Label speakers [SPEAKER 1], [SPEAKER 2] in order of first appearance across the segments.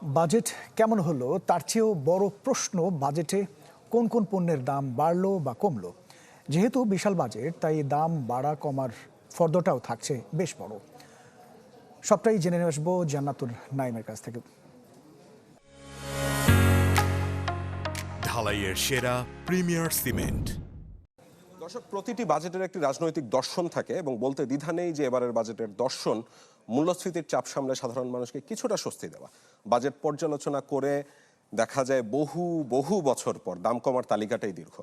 [SPEAKER 1] Budget কেমন হলো তার চেয়েও বড় প্রশ্ন বাজেটে কোন কোন পণ্যের দাম বাড়লো বা কমলো। যেহেতু বিশাল বাজেট তাই দাম বাড়া কমার ফর্দটাও থাকছে বেশ বড়। সবটাই জেনে নিয়ে আসবো জান্নাতুল নাইমের কাছ থেকে।
[SPEAKER 2] ঢালাইয়ের সেরা প্রিমিয়ার সিমেন্ট।
[SPEAKER 3] দর্শক, প্রতিটি বাজেটের একটি রাজনৈতিক দর্শন থাকে এবং বলতে দ্বিধা নেই যে এবারের বাজেটের দর্শন মূল্যস্ফীতির চাপ সামলে সাধারণ মানুষকে কিছুটা স্বস্তি দেওয়া। বাজেট পর্যালোচনা করে দেখা যায় বহু বহু বছর পর দাম কমার তালিকাটাই দীর্ঘ।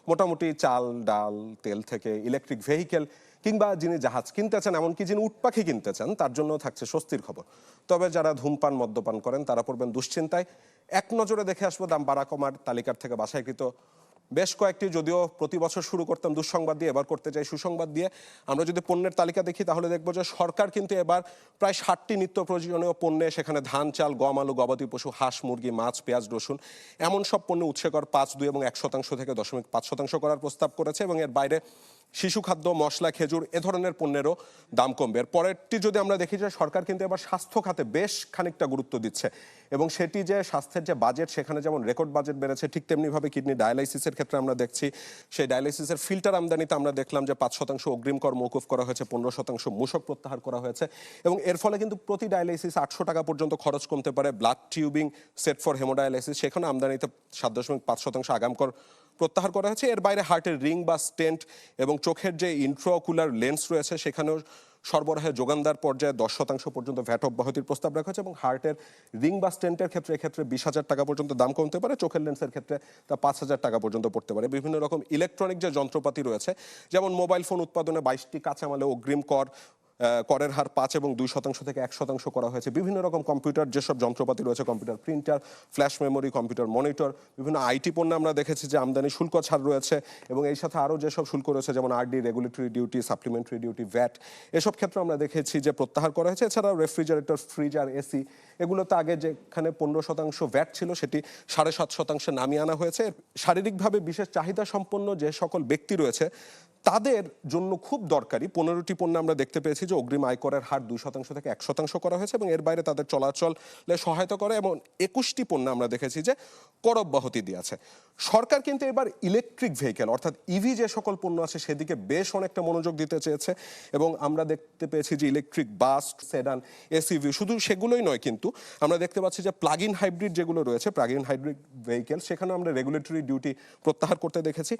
[SPEAKER 3] মোটামুটি চাল ডাল তেল থেকে ইলেকট্রিক ভেহিকেল কিংবা যিনি জাহাজ কিনতে চান, এমনকি যিনি উট পাখি কিনতে চান, তার জন্য থাকছে স্বস্তির খবর। তবে যারা ধূমপান মদ্যপান করেন তারা পড়বেন দুশ্চিন্তায়। এক নজরে দেখে আসবো দাম বাড়া কমার তালিকার থেকে বাছাইকৃত বেশ কয়েকটি, যদিও প্রতি বছর শুরু করতাম দুঃসংবাদ দিয়ে, এবার করতে চাই সুসংবাদ দিয়ে। আমরা যদি পণ্যের তালিকা দেখি তাহলে দেখবো যে সরকার কিন্তু এবার প্রায় 60টি নিত্য প্রয়োজনীয় পণ্যে, সেখানে ধান চাল গম আলু গবাদি পশু হাঁস মুরগি মাছ পেঁয়াজ রসুন এমন সব পণ্য উৎসে কর 5.2 এবং 1% থেকে 0.5% করার প্রস্তাব করেছে। এবং এর বাইরে শিশু খাদ্য মশলা খেজুর এ ধরনের পণ্যেরও দাম কমবে। এর পরেরটি যদি আমরা দেখি যে সরকার কিন্তু এবার স্বাস্থ্য খাতে বেশ খানিকটা গুরুত্ব দিচ্ছে এবং সেটি যে স্বাস্থ্যের যে বাজেট, সেখানে যেমন রেকর্ড বাজেট বেড়েছে, ঠিক তেমনিভাবে কিডনি ডায়ালাইসিসের ক্ষেত্রে আমরা দেখছি সেই ডায়ালাইসিসের ফিল্টার আমদানিতে আমরা দেখলাম যে 5% অগ্রিম কর মৌকুফ করা হয়েছে, 15% মূসক প্রত্যাহার করা হয়েছে এবং এর ফলে কিন্তু প্রতি ডায়ালাইসিস 800 টাকা পর্যন্ত খরচ কমতে পারে। Blood tubing set for haemodialysis, সেখানে আমদানিতে 7.5% আগাম কর প্রত্যাহার করা হয়েছে। এর বাইরে হার্টের রিং বা স্টেন্ট এবং চোখের যে ইন্ট্রাওকুলার লেন্স রয়েছে সেখানেও সরবরাহে যোগানদার পর্যায়ে 10% পর্যন্ত ভ্যাট অব্যাহতির প্রস্তাব রাখা হয়েছে এবং হার্টের রিং বা স্টেন্টের ক্ষেত্রে এক্ষেত্রে 20,000 টাকা পর্যন্ত দাম কমতে পারে, চোখের লেন্সের ক্ষেত্রে তা 5,000 টাকা পর্যন্ত পড়তে পারে। বিভিন্ন রকম ইলেকট্রনিক যে যন্ত্রপাতি রয়েছে, যেমন মোবাইল ফোন উৎপাদনে 22টি কাঁচামালে অগ্রিম করের হার 5 এবং 2% থেকে 1% করা হয়েছে। বিভিন্ন রকম কম্পিউটার যেসব যন্ত্রপাতি রয়েছে, computer printer, flash memory, computer monitor, বিভিন্ন আইটি পণ্য আমরা দেখেছি যে আমদানি শুল্ক ছাড় রয়েছে এবং এই সাথে আরও যেসব শুল্ক রয়েছে যেমন RD, regulatory duty, supplementary duty, VAT, এসব ক্ষেত্রে আমরা দেখেছি যে প্রত্যাহার করা হয়েছে। এছাড়াও রেফ্রিজারেটর, ফ্রিজ আর এসি এগুলোতে আগে যেখানে 15% ভ্যাট ছিল সেটি 7.5% নামিয়ে আনা হয়েছে। শারীরিকভাবে বিশেষ চাহিদা সম্পন্ন যে সকল ব্যক্তি রয়েছে তাদের জন্য খুব দরকারি 15টি পণ্য আমরা দেখতে পেয়েছি যে অগ্রিম আয়করের হার 2% থেকে 1% করা হয়েছে এবং এর বাইরে তাদের চলাচলে সহায়তা করে এবং 21টি পণ্য আমরা দেখেছি যে কর অব্যাহতি দিয়েছে। সরকার কিন্তু এবার ইলেকট্রিক ভেহিকেল অর্থাৎ ইভি যে সকল পণ্য আছে সেদিকে বেশ অনেকটা মনোযোগ দিতে চেয়েছে এবং আমরা দেখতে পেয়েছি যে ইলেকট্রিক বাস, সেডান, এসইভি, শুধু সেগুলোই নয়, কিন্তু আমরা দেখতে পাচ্ছি যে প্লাগ ইন হাইব্রিড যেগুলো রয়েছে, প্লাগ ইন হাইব্রিড ভেহিকেল, সেখানে আমরা রেগুলেটরি ডিউটি প্রত্যাহার করতে দেখেছি।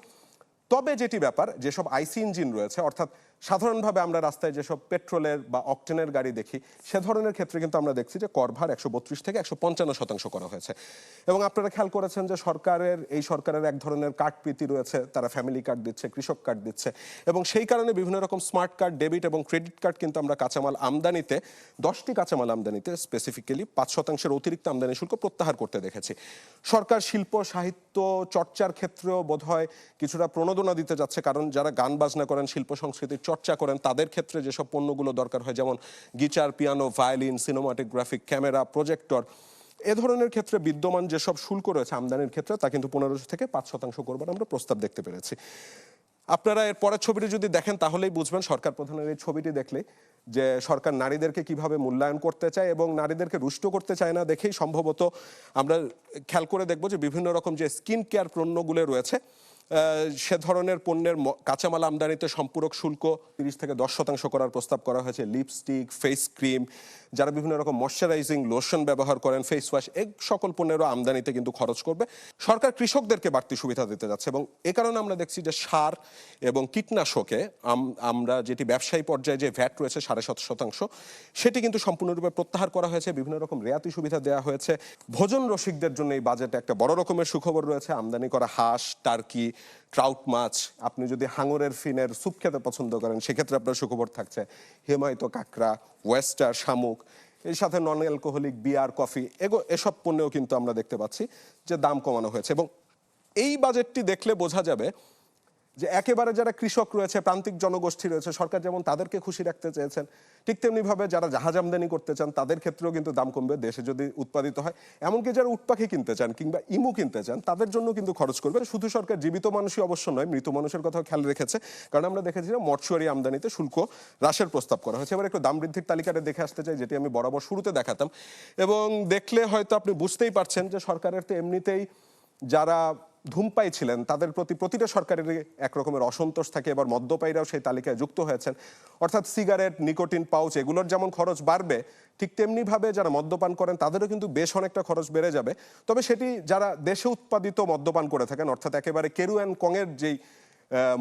[SPEAKER 3] তবে যেটি ব্যাপার, যেসব আইসি ইঞ্জিন রয়েছে অর্থাৎ সাধারণভাবে আমরা রাস্তায় যেসব পেট্রোলের বা অকটেনের গাড়ি দেখি সে ধরনের ক্ষেত্রে কিন্তু আমরা দেখছি যে করভার 132 থেকে 155% করা হয়েছে। এবং আপনারা খেয়াল করেছেন যে এই সরকারের এক ধরনের কার্ড প্রীতি রয়েছে, তারা ফ্যামিলি কার্ড দিচ্ছে, কৃষক কার্ড দিচ্ছে এবং সেই কারণে বিভিন্ন রকম স্মার্ট কার্ড, ডেবিট এবং ক্রেডিট কার্ড কিন্তু আমরা কাঁচামাল আমদানিতে 10টি কাঁচামাল আমদানিতে স্পেসিফিক্যালি 5% অতিরিক্ত আমদানি শুল্ক প্রত্যাহার করতে দেখেছি। সরকার শিল্প সাহিত্য চর্চার ক্ষেত্রেও বোধহয় কিছুটা প্রণোদনা দিতে যাচ্ছে, কারণ যারা গান বাজনা করেন, শিল্প সংস্কৃতির চর্চা করেন, তাদের ক্ষেত্রে যেসব পণ্যগুলো দরকার হয় যেমন guitar, piano, violin, cinematographic, camera, projector, এ ধরনের ক্ষেত্রে বিদ্যমান যেসব শুল্ক রয়েছে আমদানির ক্ষেত্রে তা কিন্তু 15 থেকে 5% করবার আমরা প্রস্তাব দেখতে পেরেছি। আপনারা এর পরের ছবিটি যদি দেখেন তাহলেই বুঝবেন, সরকার প্রধানের এই ছবিটি দেখলে যে সরকার নারীদেরকে কিভাবে মূল্যায়ন করতে চায় এবং নারীদেরকে রুষ্ট করতে চায় না দেখেই সম্ভবত আমরা খেয়াল করে দেখব যে বিভিন্ন রকম যে স্কিন কেয়ার পণ্যগুলো রয়েছে সে ধরনের পণ্যের কাঁচামাল আমদানিতে সম্পূরক শুল্ক 30 থেকে 10% করার প্রস্তাব করা হয়েছে। লিপস্টিক, ফেস ক্রিম, যারা বিভিন্ন রকম ময়শ্চারাইজিং লোশন ব্যবহার করেন, ফেস ওয়াশ, এই সকল পণ্যেরও আমদানিতে কিন্তু খরচ করবে। সরকার কৃষকদেরকে বাড়তি সুবিধা দিতে যাচ্ছে এবং এ কারণে আমরা দেখছি যে সার এবং কীটনাশকে আমরা যেটি ব্যবসায়ী পর্যায়ে যে ভ্যাট রয়েছে 7.5%, সেটি কিন্তু সম্পূর্ণরূপে প্রত্যাহার করা হয়েছে। বিভিন্ন রকম রেয়াতি সুবিধা দেওয়া হয়েছে। ভোজন রসিকদের জন্য এই বাজেটে একটা বড় রকমের সুখবর রয়েছে। আমদানি করা হাঁস, টার্কি, ট্রাউট মাছ, আপনি যদি হাঙরের ফিনের স্যুপ খেতে পছন্দ করেন সেক্ষেত্রে আপনার সুখবর থাকছে। হিমায়িত কাঁকড়া, ওয়েস্টার, শামুক, এর সাথে নন অ্যালকোহলিক বিয়ার, কফি, এসব পণ্যেও কিন্তু আমরা দেখতে পাচ্ছি যে দাম কমানো হয়েছে। এবং এই বাজেটটি দেখলে বোঝা যাবে যে একেবারে যারা কৃষক রয়েছে, প্রান্তিক জনগোষ্ঠী রয়েছে, সরকার যেমন তাদেরকে খুশি রাখতে চেয়েছেন, ঠিক তেমনিভাবে যারা জাহাজ আমদানি করতে চান তাদের ক্ষেত্রেও কিন্তু দাম কমবে দেশে যদি উৎপাদিত হয়। এমনকি যারা উট পাখি কিনতে চান কিংবা ইমু কিনতে চান তাদের জন্য কিন্তু খরচ করবে। শুধু সরকার জীবিত মানুষই অবশ্য নয়, মৃত মানুষের কথাও খেয়াল রেখেছে, কারণ আমরা দেখেছি যে মৎস্যরি আমদানিতে শুল্ক হ্রাসের প্রস্তাব করা হয়েছে। এবার একটু দাম বৃদ্ধির তালিকাটা দেখে আসতে চাই, যেটি আমি বরাবর শুরুতে দেখাতাম, এবং দেখলে হয়তো আপনি বুঝতেই পারছেন যে সরকারের তো এমনিতেই যারা ধূমপাই ছিলেন তাদের প্রতি প্রতিটা সরকারের এক রকমের অসন্তোষ থাকে। এবার মদ্যপায়ীরাও সেই তালিকায় যুক্ত হয়েছেন। অর্থাৎ সিগারেট, নিকোটিন পাউচ এগুলোর যেমন খরচ বাড়বে, ঠিক তেমনিভাবে যারা মদ্যপান করেন তাদেরও কিন্তু বেশ অনেকটা খরচ বেড়ে যাবে। তবে সেটি যারা দেশে উৎপাদিত মদ্যপান করে থাকেন, অর্থাৎ একেবারে কেরু অ্যান্ড কংয়ের যেই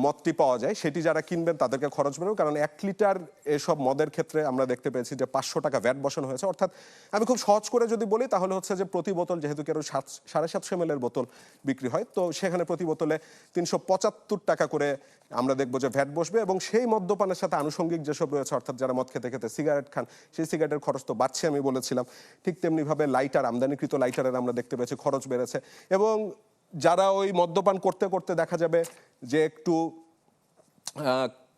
[SPEAKER 3] মদটি পাওয়া যায় সেটি যারা কিনবেন তাদেরকে খরচ বেরোবে, কারণ 1 লিটার এসব মদের ক্ষেত্রে আমরা দেখতে পেয়েছি যে 500 টাকা ভ্যাট বসানো হয়েছে। অর্থাৎ আমি খুব সহজ করে যদি বলি তাহলে হচ্ছে যে প্রতি বোতল, যেহেতু কেউ 750 ml বোতল বিক্রি হয়, তো সেখানে প্রতি বোতলে 375 টাকা করে আমরা দেখবো যে ভ্যাট বসবে। এবং সেই মদ্যপানের সাথে আনুষঙ্গিক যেসব রয়েছে, অর্থাৎ যারা মদ খেতে খেতে সিগারেট খান, সেই সিগারেটের খরচ তো বাড়ছে, আমি বলেছিলাম। ঠিক তেমনিভাবে লাইটার, আমদানিকৃত লাইটারের আমরা দেখতে পেয়েছি খরচ বেড়েছে। এবং যারা ওই মদ্যপান করতে করতে দেখা যাবে যে একটু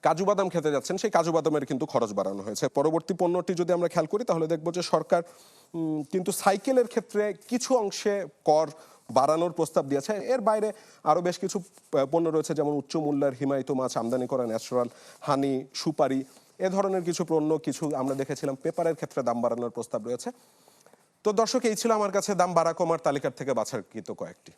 [SPEAKER 3] কাজু বাদাম খেতে যাচ্ছেন, সেই কাজু বাদামের কিন্তু খরচ বাড়ানো হয়েছে। পরবর্তী পণ্যটি যদি আমরা খেয়াল করি তাহলে দেখবো যে সরকার কিন্তু সাইকেলের ক্ষেত্রে কিছু অংশে কর বাড়ানোর প্রস্তাব দিয়েছে। এর বাইরে আরো বেশ কিছু পণ্য রয়েছে, যেমন উচ্চ মূল্যের হিমায়িত মাছ, আমদানি করা ন্যাচারাল হানি, সুপারি, এ ধরনের কিছু পণ্য, কিছু আমরা দেখেছিলাম পেপারের ক্ষেত্রে দাম বাড়ানোর প্রস্তাব রয়েছে। তো দর্শক, এই ছিল আমার কাছে দাম বাড়া কমার তালিকার থেকে বাছাকৃত কয়েকটি।